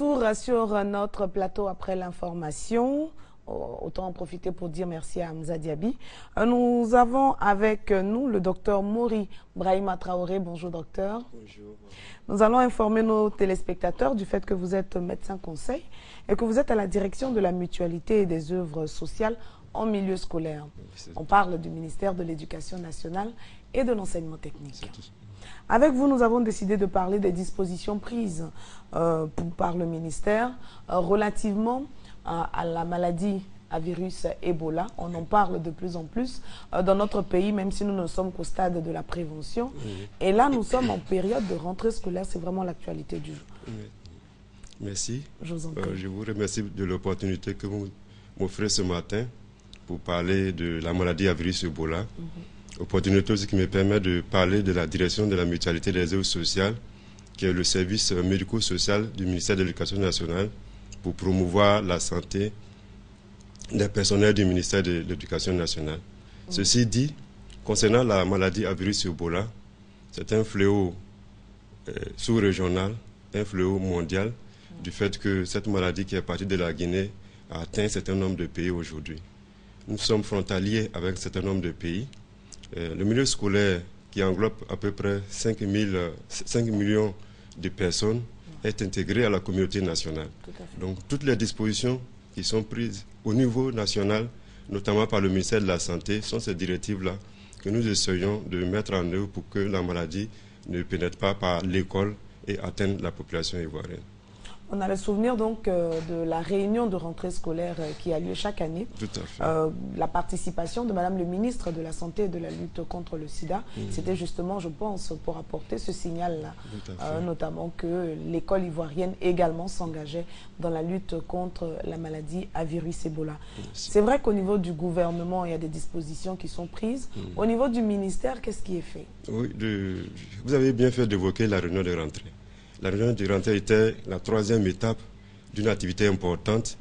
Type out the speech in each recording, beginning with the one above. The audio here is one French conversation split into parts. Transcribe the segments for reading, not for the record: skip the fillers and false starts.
retour sur notre plateau après l'information. Autant en profiter pour dire merci à Hamza Diaby. Nous avons avec nous le docteur Mori Brahima Traoré. Bonjour docteur. Bonjour. Nous allons informer nos téléspectateurs du fait que vous êtes médecin conseil et que vous êtes à la direction de la mutualité et des œuvres sociales en milieu scolaire. On parle du ministère de l'Éducation nationale et de l'enseignement technique. Avec vous, nous avons décidé de parler des dispositions prises par le ministère relativement à la maladie à virus Ebola. On en parle de plus en plus dans notre pays, même si nous ne sommes qu'au stade de la prévention. Et là, nous sommes en période de rentrée scolaire. C'est vraiment l'actualité du jour. Merci. Je vous en prie. Je vous remercie de l'opportunité que vous m'offrez ce matin pour parler de la maladie à virus Ebola. Opportunité aussi qui me permet de parler de la direction de la mutualité des œuvres sociales, qui est le service médico-social du ministère de l'Éducation nationale pour promouvoir la santé des personnels du ministère de l'Éducation nationale. Ceci dit, concernant la maladie à virus Ebola, c'est un fléau sous-régional, un fléau mondial, du fait que cette maladie qui est partie de la Guinée a atteint un certain nombre de pays aujourd'hui. Nous sommes frontaliers avec un certain nombre de pays. Le milieu scolaire, qui englobe à peu près 5 millions de personnes, est intégré à la communauté nationale. Donc toutes les dispositions qui sont prises au niveau national, notamment par le ministère de la Santé, sont ces directives-là que nous essayons de mettre en œuvre pour que la maladie ne pénètre pas par l'école et atteigne la population ivoirienne. On a le souvenir donc de la réunion de rentrée scolaire qui a lieu chaque année. Tout à fait. La participation de Madame le ministre de la Santé et de la lutte contre le sida, c'était justement, je pense, pour apporter ce signal-là, notamment que l'école ivoirienne également s'engageait dans la lutte contre la maladie à virus Ebola. C'est vrai qu'au niveau du gouvernement, il y a des dispositions qui sont prises. Au niveau du ministère, qu'est-ce qui est fait? Oui, vous avez bien fait d'évoquer la réunion de rentrée. La réunion de rentrée était la troisième étape d'une activité importante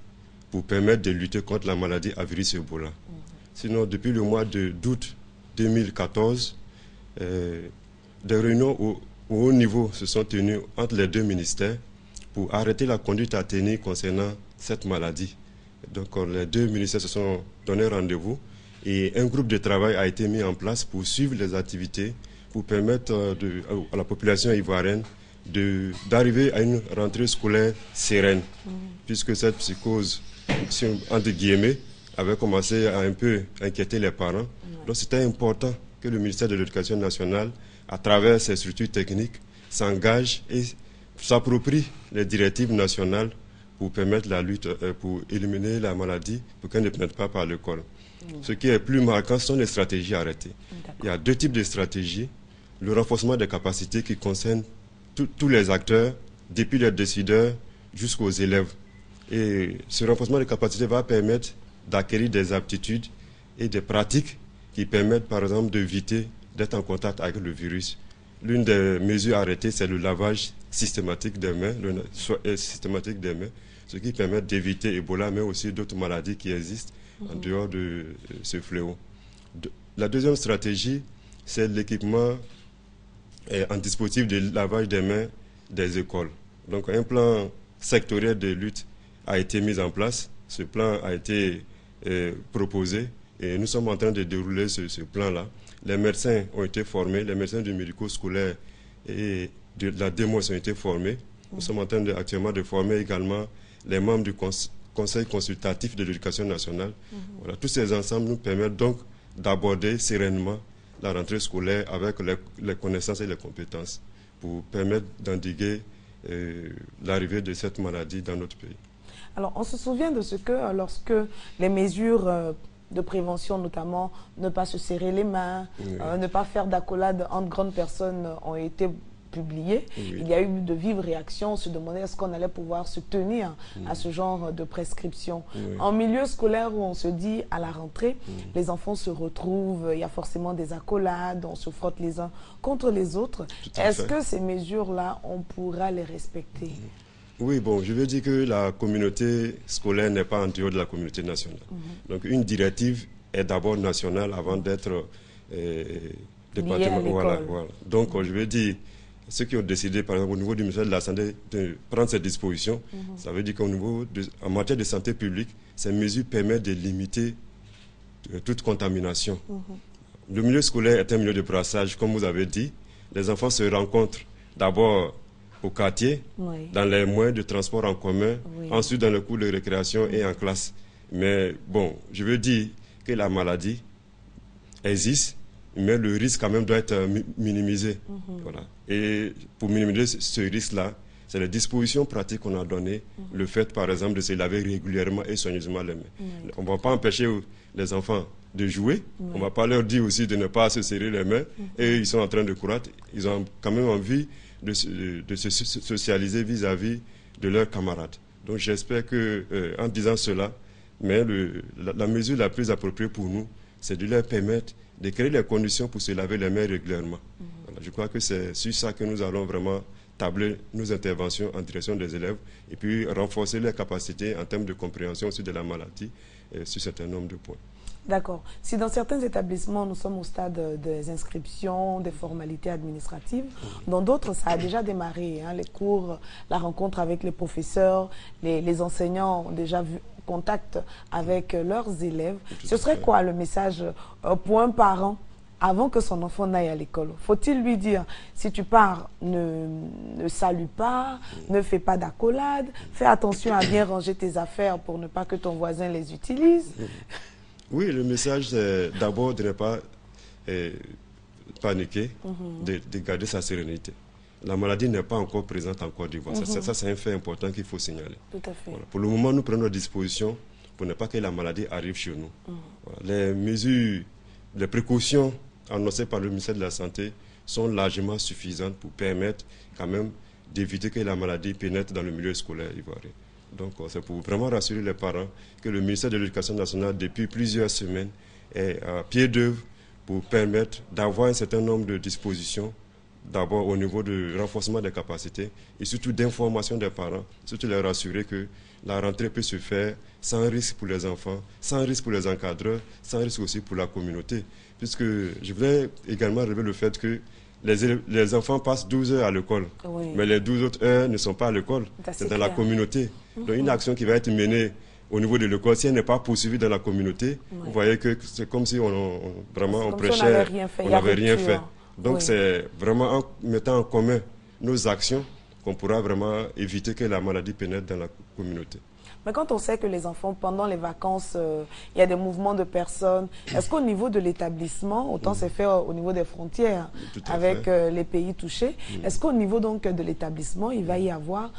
pour permettre de lutter contre la maladie à virus Ebola. Sinon, depuis le mois d'août 2014, des réunions au haut niveau se sont tenues entre les deux ministères pour arrêter la conduite à tenir concernant cette maladie. Donc, les deux ministères se sont donné rendez-vous et un groupe de travail a été mis en place pour suivre les activités, pour permettre à la population ivoirienne d'arriver à une rentrée scolaire sereine, puisque cette psychose, entre guillemets, avait commencé à un peu inquiéter les parents. Donc c'était important que le ministère de l'Éducation nationale, à travers ses structures techniques, s'engage et s'approprie les directives nationales pour permettre la lutte, pour éliminer la maladie, pour qu'elle ne pénètre pas par l'école. Ce qui est plus marquant sont les stratégies arrêtées. Il y a deux types de stratégies. Le renforcement des capacités qui concerne tous les acteurs, depuis les décideurs jusqu'aux élèves. Et ce renforcement des capacités va permettre d'acquérir des aptitudes et des pratiques qui permettent, par exemple, d'éviter d'être en contact avec le virus. L'une des mesures arrêtées, c'est le lavage systématique des mains, ce qui permet d'éviter Ebola, mais aussi d'autres maladies qui existent en dehors de ce fléau. La deuxième stratégie, c'est l'équipement en dispositif de lavage des mains des écoles. Donc un plan sectoriel de lutte a été mis en place. Ce plan a été proposé et nous sommes en train de dérouler ce plan-là. Les médecins ont été formés, les médecins du médico-scolaire et de la démotion ont été formés. Nous sommes en train actuellement de former également les membres du Conseil consultatif de l'éducation nationale. Voilà, tous ces ensembles nous permettent donc d'aborder sereinement la rentrée scolaire avec les connaissances et les compétences pour permettre d'endiguer l'arrivée de cette maladie dans notre pays. Alors, on se souvient de ce que lorsque les mesures de prévention, notamment ne pas se serrer les mains, ne pas faire d'accolade entre grandes personnes ont été publiées, il y a eu de vives réactions. On se demandait est-ce qu'on allait pouvoir se tenir à ce genre de prescription. En milieu scolaire où on se dit à la rentrée, les enfants se retrouvent, il y a forcément des accolades, on se frotte les uns contre les autres. Est-ce que ces mesures-là, on pourra les respecter? Oui, bon, je veux dire que la communauté scolaire n'est pas en dehors de la communauté nationale. Donc une directive est d'abord nationale avant d'être départementale. Voilà. Donc je veux dire, ceux qui ont décidé, par exemple, au niveau du ministère de la Santé, de prendre ces dispositions, ça veut dire qu'en matière de santé publique, ces mesures permettent de limiter toute contamination. Le milieu scolaire est un milieu de brassage, comme vous avez dit. Les enfants se rencontrent d'abord au quartier, dans les moyens de transport en commun, ensuite dans le cours de récréation et en classe. Mais bon, je veux dire que la maladie existe, mais le risque quand même doit être minimisé. Voilà. Et pour minimiser ce risque-là, c'est les dispositions pratiques qu'on a données, le fait par exemple de se laver régulièrement et soigneusement les mains. On ne va pas empêcher les enfants de jouer, on ne va pas leur dire aussi de ne pas se serrer les mains, et ils sont en train de courir, ils ont quand même envie de se socialiser vis-à-vis de leurs camarades. Donc j'espère que en disant cela, mais la mesure la plus appropriée pour nous, c'est de leur permettre de créer les conditions pour se laver les mains régulièrement. Voilà, je crois que c'est sur ça que nous allons vraiment tabler nos interventions en direction des élèves et puis renforcer leurs capacités en termes de compréhension aussi de la maladie sur un certain nombre de points. D'accord. Si dans certains établissements, nous sommes au stade des inscriptions, des formalités administratives, dans d'autres, ça a déjà démarré. Hein, les cours, la rencontre avec les professeurs, les enseignants ont déjà vu contact avec leurs élèves. Ce serait quoi le message pour un parent avant que son enfant n'aille à l'école? Faut-il lui dire, si tu pars, ne salue pas, ne fais pas d'accolade, fais attention à bien ranger tes affaires pour ne pas que ton voisin les utilise? Oui, le message, c'est d'abord de ne pas paniquer, de garder sa sérénité. La maladie n'est pas encore présente en Côte d'Ivoire. Ça, c'est un fait important qu'il faut signaler. Tout à fait. Voilà. Pour le moment, nous prenons nos dispositions pour ne pas que la maladie arrive chez nous. Voilà. Les mesures, les précautions annoncées par le ministère de la Santé sont largement suffisantes pour permettre quand même d'éviter que la maladie pénètre dans le milieu scolaire ivoirien. Donc, c'est pour vraiment rassurer les parents que le ministère de l'Éducation nationale, depuis plusieurs semaines, est à pied d'œuvre pour permettre d'avoir un certain nombre de dispositions, d'abord au niveau du renforcement des capacités et surtout d'information des parents, surtout les rassurer que la rentrée peut se faire sans risque pour les enfants, sans risque pour les encadreurs, sans risque aussi pour la communauté. Puisque je voulais également relever le fait que les enfants passent 12 heures à l'école, mais les 12 autres heures ne sont pas à l'école, c'est dans la communauté. Donc une action qui va être menée au niveau de l'école, si elle n'est pas poursuivie dans la communauté, vous voyez que c'est comme si on prêchait, on n'avait rien fait. Donc c'est vraiment en mettant en commun nos actions qu'on pourra vraiment éviter que la maladie pénètre dans la communauté. Mais quand on sait que les enfants, pendant les vacances, il y a des mouvements de personnes, est-ce qu'au niveau de l'établissement, autant c'est fait au niveau des frontières avec les pays touchés, est-ce qu'au niveau donc de l'établissement, il va y avoir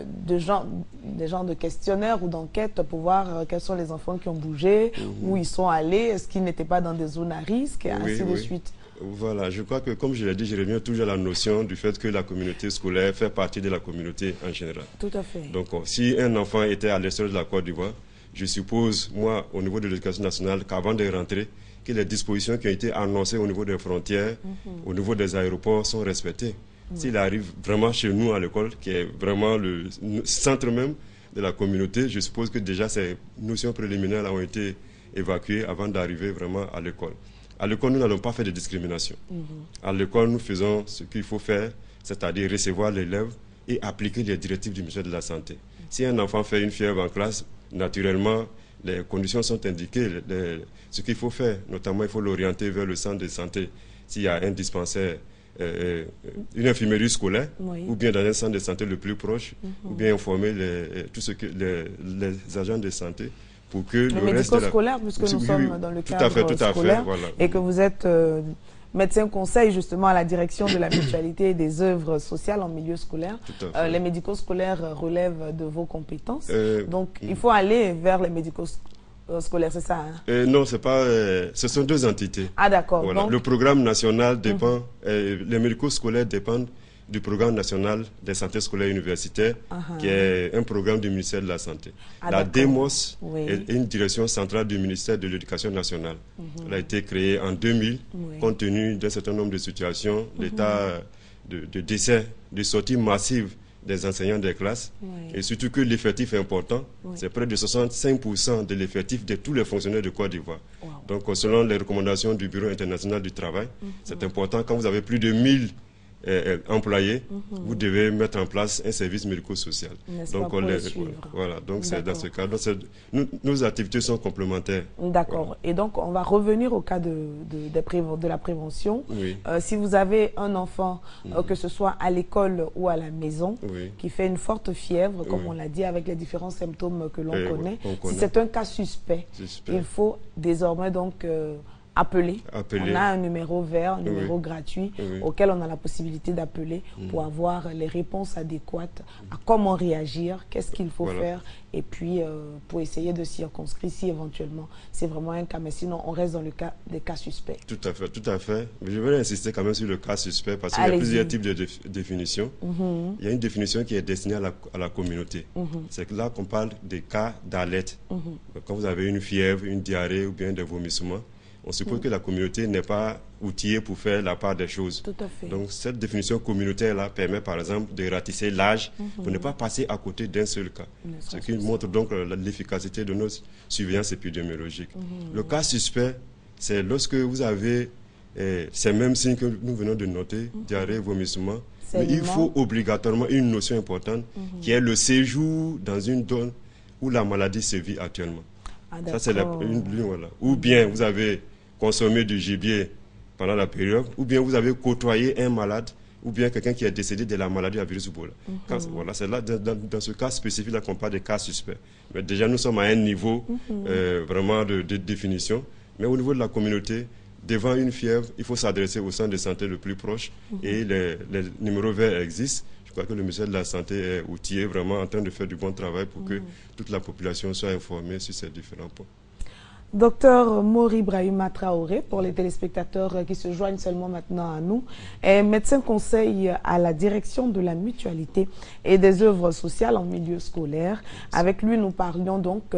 des genres de questionnaires ou d'enquêtes pour voir quels sont les enfants qui ont bougé, où ils sont allés, est-ce qu'ils n'étaient pas dans des zones à risque, et ainsi de suite? Voilà, je crois que, comme je l'ai dit, je reviens toujours à la notion du fait que la communauté scolaire fait partie de la communauté en général. Tout à fait. Donc, si un enfant était à l'extérieur de la Côte d'Ivoire, je suppose, moi, au niveau de l'éducation nationale, qu'avant de rentrer, que les dispositions qui ont été annoncées au niveau des frontières, au niveau des aéroports, sont respectées. S'il arrive vraiment chez nous à l'école, qui est vraiment le centre même de la communauté, je suppose que déjà ces notions préliminaires ont été évacuées avant d'arriver vraiment à l'école. À l'école, nous n'allons pas faire de discrimination. À l'école, nous faisons ce qu'il faut faire, c'est-à-dire recevoir l'élève et appliquer les directives du ministère de la Santé. Si un enfant fait une fièvre en classe, naturellement, les conditions sont indiquées. Ce qu'il faut faire, notamment, il faut l'orienter vers le centre de santé. S'il y a un dispensaire, une infirmerie scolaire, ou bien dans un centre de santé le plus proche, ou bien informer les agents de santé. Pour que le médico-scolaire, puisque nous sommes dans le cadre scolaire, voilà. Et que vous êtes médecin conseil justement à la direction de la mutualité et des œuvres sociales en milieu scolaire. Les médico-scolaires relèvent de vos compétences. Donc, il faut aller vers les médico-scolaires, c'est ça, hein? Non, c'est pas. Ce sont deux entités. Ah, d'accord. Voilà. Donc, le programme national dépend. Les médico-scolaires dépendent du programme national des santé scolaires universitaires, qui est un programme du ministère de la Santé. La DEMOS est une direction centrale du ministère de l'Éducation nationale. Elle a été créée en 2000, compte tenu d'un certain nombre de situations, l'état de décès, de sortie massive des enseignants des classes, et surtout que l'effectif est important. C'est près de 65% de l'effectif de tous les fonctionnaires de Côte d'Ivoire. Donc, selon les recommandations du Bureau international du travail, c'est important quand vous avez plus de 1000 employés, vous devez mettre en place un service médico-social. Donc, voilà, donc c'est dans ce cadre. Nos activités sont complémentaires. D'accord. Voilà. Et donc, on va revenir au cas de la prévention. Oui. Si vous avez un enfant, que ce soit à l'école ou à la maison, qui fait une forte fièvre, comme on l'a dit, avec les différents symptômes que l'on connaît, si c'est un cas suspect, il faut désormais donc appeler. On a un numéro vert, un numéro gratuit auquel on a la possibilité d'appeler pour avoir les réponses adéquates à comment réagir, qu'est-ce qu'il faut faire et puis pour essayer de circonscrire si éventuellement c'est vraiment un cas, mais sinon on reste dans le cas des cas suspects. Tout à fait, tout à fait. Mais je veux insister quand même sur le cas suspect parce qu'il y a plusieurs types de définitions. Il y a une définition qui est destinée à la communauté. C'est là qu'on parle des cas d'alerte. Quand vous avez une fièvre, une diarrhée ou bien des vomissements, on suppose que la communauté n'est pas outillée pour faire la part des choses. Tout à fait. Donc cette définition communautaire-là permet par exemple de ratisser l'âge pour ne pas passer à côté d'un seul cas. Ce qui montre donc l'efficacité de notre surveillance épidémiologique. Le cas suspect, c'est lorsque vous avez ces mêmes signes que nous venons de noter, diarrhée, vomissement, mais il faut obligatoirement une notion importante qui est le séjour dans une zone où la maladie se vit actuellement. Ça, c'est une ligne, voilà. Ou bien vous avez consommé du gibier pendant la période, ou bien vous avez côtoyé un malade, ou bien quelqu'un qui est décédé de la maladie à virus Ebola. Voilà, c'est là, dans ce cas spécifique, là qu'on parle des cas suspects. Mais déjà, nous sommes à un niveau vraiment de définition. Mais au niveau de la communauté, devant une fièvre, il faut s'adresser au centre de santé le plus proche et les numéros verts existent. Je crois que le ministère de la Santé est outillé, vraiment en train de faire du bon travail pour que toute la population soit informée sur ces différents points. Docteur Mori Brahima Traoré, pour les téléspectateurs qui se joignent seulement maintenant à nous, est médecin conseil à la direction de la mutualité et des œuvres sociales en milieu scolaire. Avec lui, nous parlions donc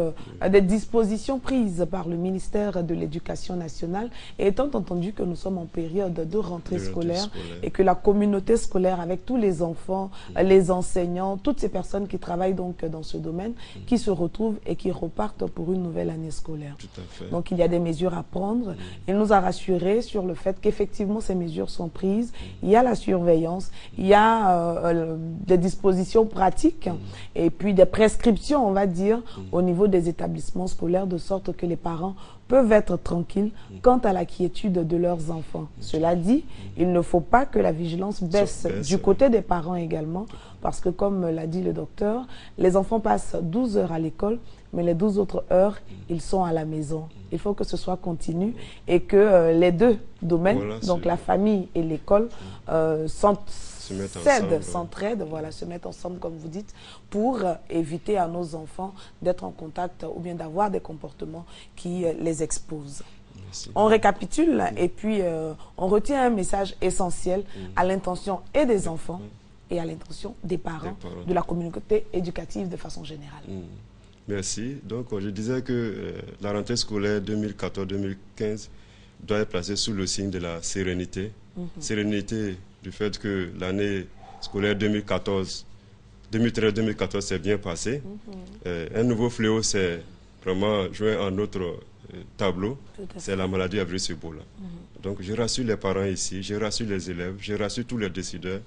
des dispositions prises par le ministère de l'Éducation nationale. Et étant entendu que nous sommes en période de rentrée scolaire et que la communauté scolaire, avec tous les enfants, les enseignants, toutes ces personnes qui travaillent donc dans ce domaine, qui se retrouvent et qui repartent pour une nouvelle année scolaire. Donc il y a des mesures à prendre. Il nous a rassurés sur le fait qu'effectivement ces mesures sont prises. Il y a la surveillance, il y a des dispositions pratiques et puis des prescriptions, on va dire, au niveau des établissements scolaires, de sorte que les parents peuvent être tranquilles quant à la quiétude de leurs enfants. Cela dit, il ne faut pas que la vigilance baisse du côté des parents également, parce que comme l'a dit le docteur, les enfants passent 12 heures à l'école, mais les 12 autres heures, ils sont à la maison. Il faut que ce soit continu et que les deux domaines, donc la famille et l'école, s'entraident, voilà, se mettent ensemble, comme vous dites, pour éviter à nos enfants d'être en contact ou bien d'avoir des comportements qui les exposent. Merci. On récapitule et puis on retient un message essentiel à l'intention et des enfants et à l'intention des parents, de la communauté éducative de façon générale. Merci. Donc, je disais que la rentrée scolaire 2014-2015 doit être placée sous le signe de la sérénité. Sérénité du fait que l'année scolaire 2013-2014 s'est bien passée. Un nouveau fléau s'est vraiment joué en notre tableau, c'est la maladie à virus Ebola. Donc, je rassure les parents ici, je rassure les élèves, je rassure tous les décideurs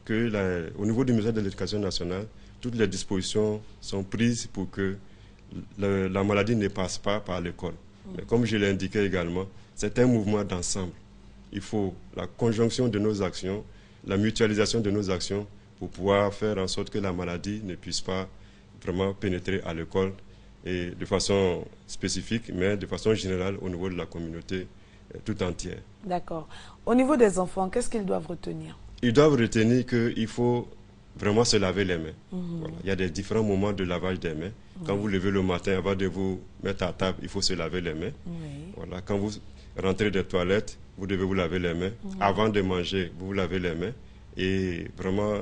que au niveau du ministère de l'Éducation nationale, toutes les dispositions sont prises pour que la maladie ne passe pas par l'école. Mais comme je l'ai indiqué également, c'est un mouvement d'ensemble. Il faut la conjonction de nos actions, la mutualisation de nos actions pour pouvoir faire en sorte que la maladie ne puisse pas vraiment pénétrer à l'école et de façon spécifique, mais de façon générale au niveau de la communauté tout entière. D'accord. Au niveau des enfants, qu'est-ce qu'ils doivent retenir? Ils doivent retenir qu'il faut vraiment se laver les mains. Voilà. Il y a des différents moments de lavage des mains. Quand vous levez le matin, avant de vous mettre à table, il faut se laver les mains. Voilà. Quand vous rentrez des toilettes, vous devez vous laver les mains. Avant de manger, vous vous lavez les mains. Et vraiment,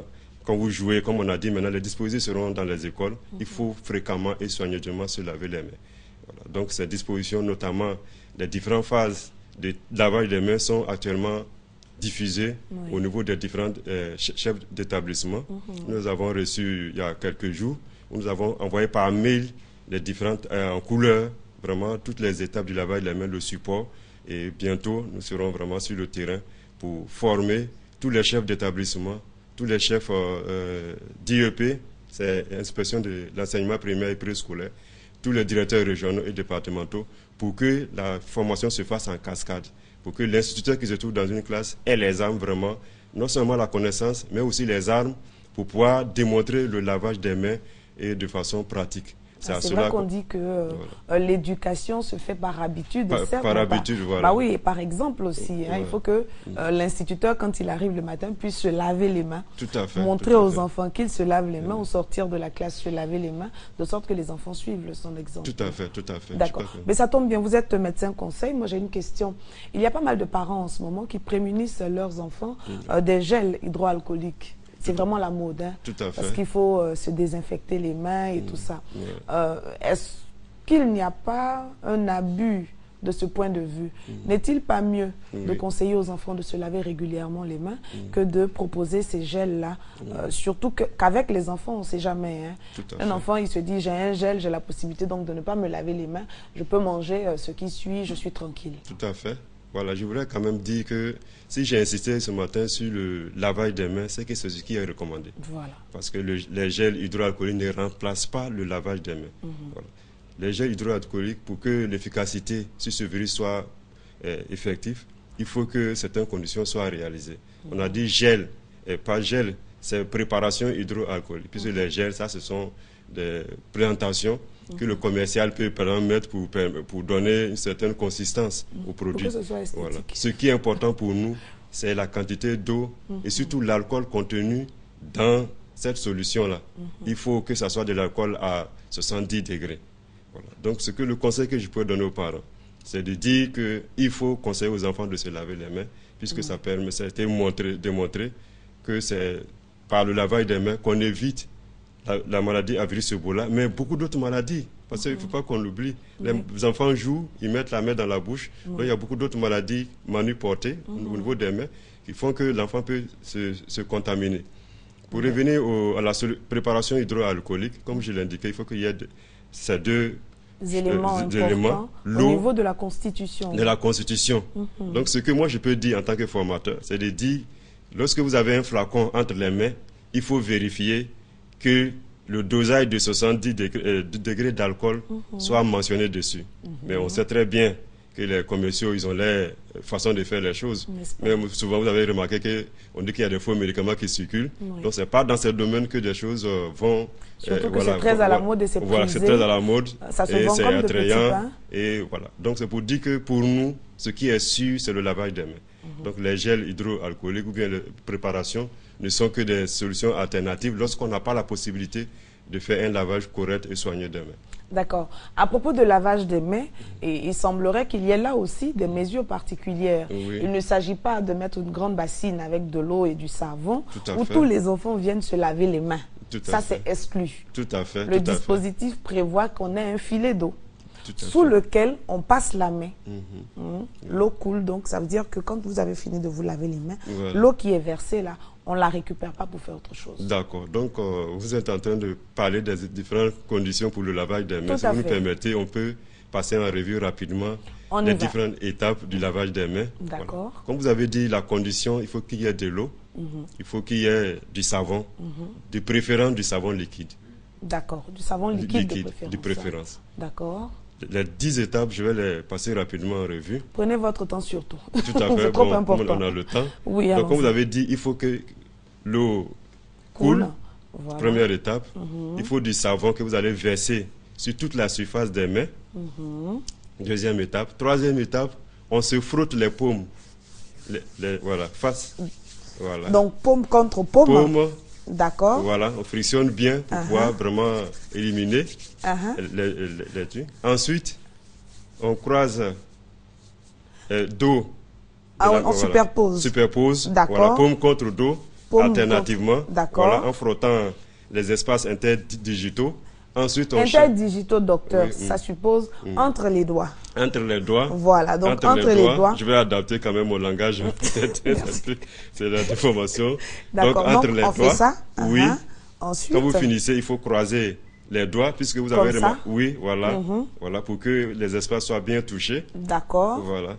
quand vous jouez, comme on a dit, maintenant les dispositions seront dans les écoles. Il faut fréquemment et soigneusement se laver les mains. Voilà. Donc ces dispositions, notamment les différentes phases de lavage des mains, sont actuellement diffusées au niveau des différents chefs d'établissement. Nous avons reçu il y a quelques jours, nous avons envoyé par mail les différentes en couleur, vraiment toutes les étapes du lavage des mains, le support. Et bientôt, nous serons vraiment sur le terrain pour former tous les chefs d'établissement, tous les chefs d'IEP, c'est inspection de l'enseignement primaire et préscolaire, tous les directeurs régionaux et départementaux, pour que la formation se fasse en cascade, pour que l'instituteur qui se trouve dans une classe ait les armes vraiment, non seulement la connaissance, mais aussi les armes pour pouvoir démontrer le lavage des mains et de façon pratique. C'est vrai qu'on dit que l'éducation se fait par habitude. Par habitude, voilà. Bah oui, et par exemple aussi. Il faut que l'instituteur, quand il arrive le matin, puisse se laver les mains. Tout à fait. Montrer aux enfants qu'ils se lavent les mains, au sortir de la classe, se laver les mains, de sorte que les enfants suivent son exemple. Tout à fait, tout à fait. D'accord. Mais ça tombe bien, vous êtes médecin conseil. Moi, j'ai une question. Il y a pas mal de parents en ce moment qui prémunissent leurs enfants des gels hydroalcooliques. C'est vraiment la mode, hein, tout à fait. Parce qu'il faut se désinfecter les mains et tout ça. Est-ce qu'il n'y a pas un abus de ce point de vue? N'est-il pas mieux de conseiller aux enfants de se laver régulièrement les mains que de proposer ces gels-là? Surtout qu'avec les enfants, on ne sait jamais. Hein. Un enfant, il se dit, j'ai un gel, j'ai la possibilité donc de ne pas me laver les mains. Je peux manger ce qui suit, je suis tranquille. Tout à fait. Voilà, je voudrais quand même dire que si j'ai insisté ce matin sur le lavage des mains, c'est que c'est ce qui est recommandé. Voilà. Parce que les gels hydroalcooliques ne remplacent pas le lavage des mains. Voilà. Les gels hydroalcooliques, pour que l'efficacité sur ce virus soit effective, il faut que certaines conditions soient réalisées. On a dit gel et pas gel, c'est préparation hydroalcoolique. Puisque les gels, ça, ce sont des présentations que le commercial peut permettre pour donner une certaine consistance au produit. Pour que ce soit esthétique. Voilà. Ce qui est important pour nous, c'est la quantité d'eau et surtout l'alcool contenu dans cette solution-là. Il faut que ça soit de l'alcool à 70 degrés. Voilà. Donc, le conseil que je peux donner aux parents, c'est de dire qu'il faut conseiller aux enfants de se laver les mains, puisque ça permet, ça a été démontré que c'est par le lavage des mains qu'on évite la maladie à virus Ebola, mais beaucoup d'autres maladies. Parce qu'il ne faut pas qu'on l'oublie. Les enfants jouent, ils mettent la main dans la bouche. Donc il y a beaucoup d'autres maladies manuportées au niveau des mains qui font que l'enfant peut se contaminer. Pour revenir à la préparation hydroalcoolique, comme je l'indiquais, il faut qu'il y ait ces deux éléments importants au niveau de la constitution. De la constitution. Donc ce que moi je peux dire en tant que formateur, c'est de dire, lorsque vous avez un flacon entre les mains, il faut vérifier que le dosage de 70 degrés d'alcool soit mentionné dessus. Mais on sait très bien que les commerciaux, ils ont leur façon de faire les choses. Mais souvent, vous avez remarqué qu'on dit qu'il y a des faux médicaments qui circulent. Donc, ce n'est pas dans ces domaines que des choses vont... Surtout que c'est très à la mode et c'est prisé. Voilà, c'est très à la mode. Ça se vend comme de petits pains. Et voilà. Donc, c'est pour dire que pour nous, ce qui est sûr, c'est le lavage des mains. Donc, les gels hydroalcooliques ou bien les préparations ne sont que des solutions alternatives lorsqu'on n'a pas la possibilité de faire un lavage correct et soigné des mains. D'accord. À propos de lavage des mains, il semblerait qu'il y ait là aussi des mesures particulières. Il ne s'agit pas de mettre une grande bassine avec de l'eau et du savon où tous les enfants viennent se laver les mains. Ça, c'est exclu. Tout à fait. Le dispositif prévoit qu'on ait un filet d'eau sous lequel on passe la main. L'eau coule, donc ça veut dire que quand vous avez fini de vous laver les mains, l'eau qui est versée là, on ne la récupère pas pour faire autre chose. D'accord. Donc, vous êtes en train de parler des différentes conditions pour le lavage des mains. Si vous nous permettez, on peut passer en revue rapidement les différentes étapes du lavage des mains. D'accord. Voilà. Comme vous avez dit, la condition, il faut qu'il y ait de l'eau, il faut qu'il y ait du savon, de préférence du savon liquide. D'accord. Du savon liquide de préférence. D'accord. Les 10 étapes, je vais les passer rapidement en revue. Prenez votre temps surtout. Tout à fait. C'est trop important. On a le temps. Oui, donc, comme vous avez dit, il faut que l'eau coule. Voilà. Première étape. Il faut du savon que vous allez verser sur toute la surface des mains. Deuxième étape. Troisième étape, on se frotte les paumes. Voilà, face. Voilà. Donc, paume contre paume. Paume. D'accord. Voilà, on frictionne bien pour pouvoir vraiment éliminer les trucs. Ensuite, on croise dos. On superpose. Superpose. Voilà, paume contre dos, alternativement. D'accord. Voilà, en frottant les espaces interdigitaux. Ensuite, interdigitaux, docteur, ça suppose entre les doigts. Entre les doigts. Voilà, donc entre les doigts. Je vais adapter quand même mon langage, peut-être. C'est la déformation. D'accord, donc entre les on doigts. Fait ça. Oui. Ensuite. Quand vous finissez, il faut croiser les doigts, puisque vous avez remarqué. Oui, voilà. Voilà, pour que les espaces soient bien touchés. D'accord. Voilà.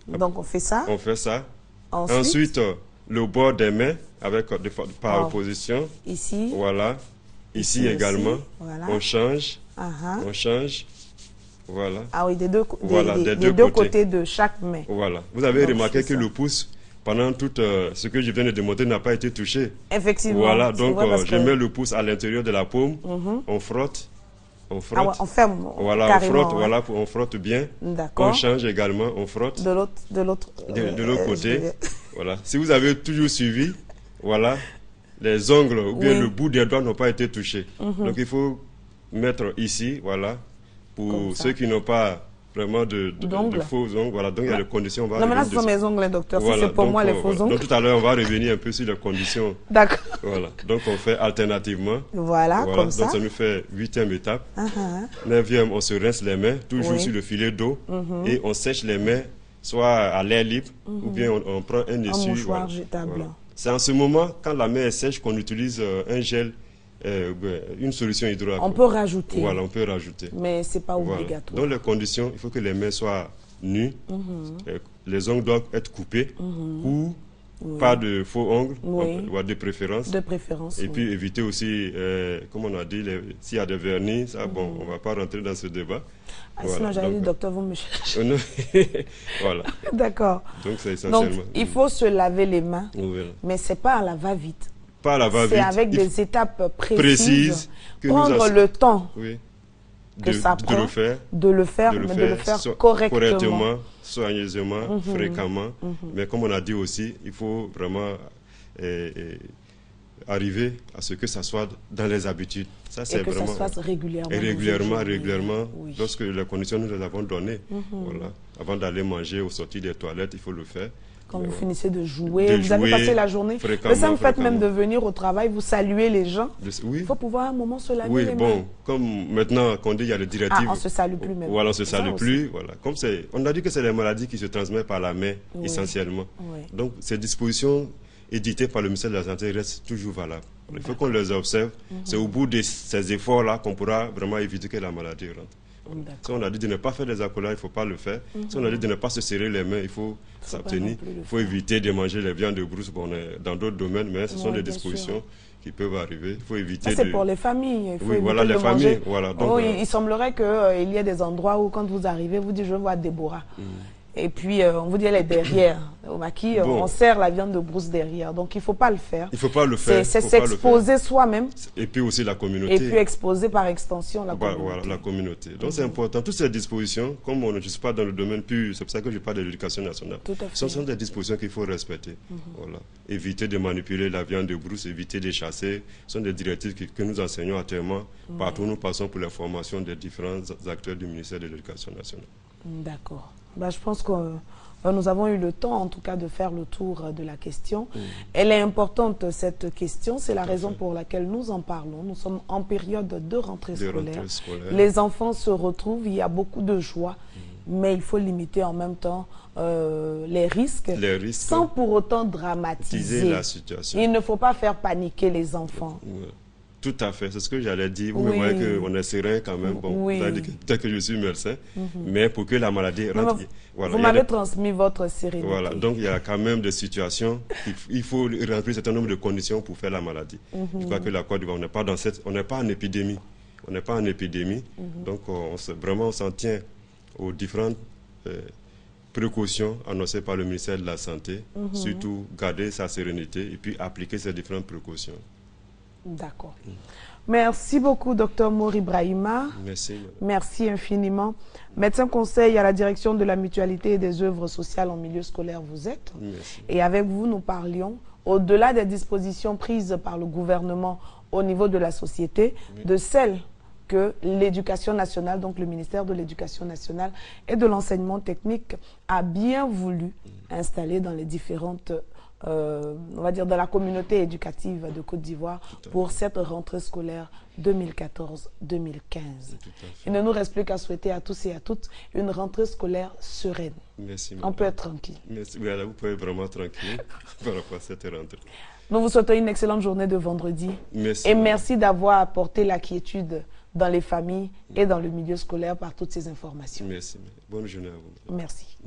Donc on fait ça. On fait ça. Ensuite, le bord des mains avec par opposition. Ici. Voilà. Ici également. Voilà. On change. On change. Voilà. Ah oui, des deux côtés. Côtés de chaque main. Voilà. Vous avez remarqué que le pouce, pendant tout ce que je viens de démontrer, n'a pas été touché. Effectivement. Voilà. Donc, je mets le pouce à l'intérieur de la paume. On frotte. On frotte. Ah ouais, on ferme. Voilà, on frotte, voilà, on frotte bien. D'accord. On change également, on frotte. De l'autre côté. Voilà. Si vous avez toujours suivi, voilà, les ongles ou bien le bout des doigts n'ont pas été touchés. Donc il faut mettre ici, voilà, pour ceux qui n'ont pas vraiment de faux ongles. Voilà, donc il y a les conditions. Non, mais là, ce sont mes ongles, docteur. Voilà, si c'est pour moi les faux ongles. Donc tout à l'heure, on va revenir un peu sur les conditions. D'accord. Voilà, donc on fait alternativement. Voilà, comme ça. Donc ça nous fait 8e étape. 9e, on se rince les mains, toujours sur le filet d'eau. Et on sèche les mains, soit à l'air libre, ou bien on prend un essuie. Un mouchoir jetable. Voilà. C'est en ce moment, quand la main est sèche, qu'on utilise un gel, une solution hydroalcoolique. On peut rajouter. Voilà, on peut rajouter. Mais ce n'est pas obligatoire. Dans les conditions, il faut que les mains soient nues, les ongles doivent être coupés, ou pas de faux ongles, de préférence. De préférence. Et puis éviter aussi, comme on a dit, s'il y a des vernis, ça, bon, on ne va pas rentrer dans ce débat. Ah, voilà. Sinon, j'allais dire, docteur, vous me cherchez. Voilà. D'accord. Donc, c'est essentiellement. Donc, il faut se laver les mains, mais ce n'est pas à la va-vite. Pas à la va-vite. C'est avec des étapes précises que prendre le temps que ça prend de le faire correctement, soigneusement, fréquemment. Mais comme on a dit aussi, il faut vraiment arriver à ce que ça soit dans les habitudes. Ça, c'est vraiment, ça se fasse régulièrement. Et régulièrement. Lorsque les conditions nous les avons données. Voilà. Avant d'aller manger ou sortir des toilettes, il faut le faire. Quand vous finissez de jouer, vous avez passé la journée. Mais ça me fait même de venir au travail, vous saluez les gens. Il faut pouvoir un moment se laver les mains. Bon, comme maintenant qu'on dit il y a les directives. On ne se salue plus même. Voilà, on ne se salue plus. Voilà. Comme on a dit que c'est les maladies qui se transmettent par la main, essentiellement. Donc, ces dispositions éditées par le ministère de la Santé restent toujours valables. Il faut qu'on les observe. C'est au bout de ces efforts-là qu'on pourra vraiment éviter que la maladie rentre. Si on a dit de ne pas faire des accolades, il ne faut pas le faire. Si on a dit de ne pas se serrer les mains, il faut s'abstenir. Il faut éviter de manger les viandes de brousse. Bon, on est dans d'autres domaines, mais ce sont des dispositions qui peuvent arriver. Il faut éviter. C'est pour les familles. Il faut éviter voilà, les familles. Voilà, donc, il semblerait qu'il y ait des endroits où, quand vous arrivez, vous dites je vois Déborah. Et puis, on vous dit elle est derrière. Au maquis, on sert la viande de brousse derrière. Donc, il ne faut pas le faire. Il ne faut pas le faire. C'est s'exposer soi-même. Et puis aussi la communauté. Et puis exposer par extension la communauté. Voilà, la communauté. Donc, c'est important. Toutes ces dispositions, comme je ne suis pas dans le domaine pur, c'est pour ça que je parle de l'éducation nationale. Ce sont des dispositions qu'il faut respecter. Voilà. Éviter de manipuler la viande de brousse, éviter de chasser. Ce sont des directives que nous enseignons actuellement partout où nous passons pour la formation des différents acteurs du ministère de l'Éducation nationale. D'accord. Je pense que nous avons eu le temps, en tout cas, de faire le tour de la question. Elle est importante, cette question. C'est la raison pour laquelle nous en parlons. Nous sommes en période de rentrée scolaire. Les enfants se retrouvent, il y a beaucoup de joie, mais il faut limiter en même temps les risques, sans pour autant dramatiser la situation. Il ne faut pas faire paniquer les enfants. Tout à fait, c'est ce que j'allais dire. Vous me voyez qu'on est serein quand même. Bon, vous avez dit peut-être que je suis médecin, mais pour que la maladie rentre... Voilà, vous m'avez transmis votre sérénité. Voilà, donc il y a quand même des situations, il faut remplir un certain nombre de conditions pour faire la maladie. Je crois que la Côte d'Ivoire, on n'est pas en épidémie. On n'est pas en épidémie, donc vraiment on s'en tient aux différentes précautions annoncées par le ministère de la Santé, surtout garder sa sérénité et puis appliquer ces différentes précautions. D'accord. Merci beaucoup, Dr Mori Brahima. Merci. Merci infiniment. Médecin conseil à la direction de la mutualité et des œuvres sociales en milieu scolaire, vous êtes. Merci. Et avec vous, nous parlions, au-delà des dispositions prises par le gouvernement au niveau de la société, de celles que l'éducation nationale, donc le ministère de l'Éducation nationale et de l'enseignement technique a bien voulu installer dans les différentes on va dire dans la communauté éducative de Côte d'Ivoire pour cette rentrée scolaire 2014-2015. Il ne nous reste plus qu'à souhaiter à tous et à toutes une rentrée scolaire sereine. Merci. On peut être tranquille. Merci. Voilà, vous pouvez être vraiment tranquille par rapport à cette rentrée. Nous vous souhaitons une excellente journée de vendredi. Merci. Et merci d'avoir apporté la quiétude dans les familles et dans le milieu scolaire par toutes ces informations. Merci. Bonne journée à vous. Merci.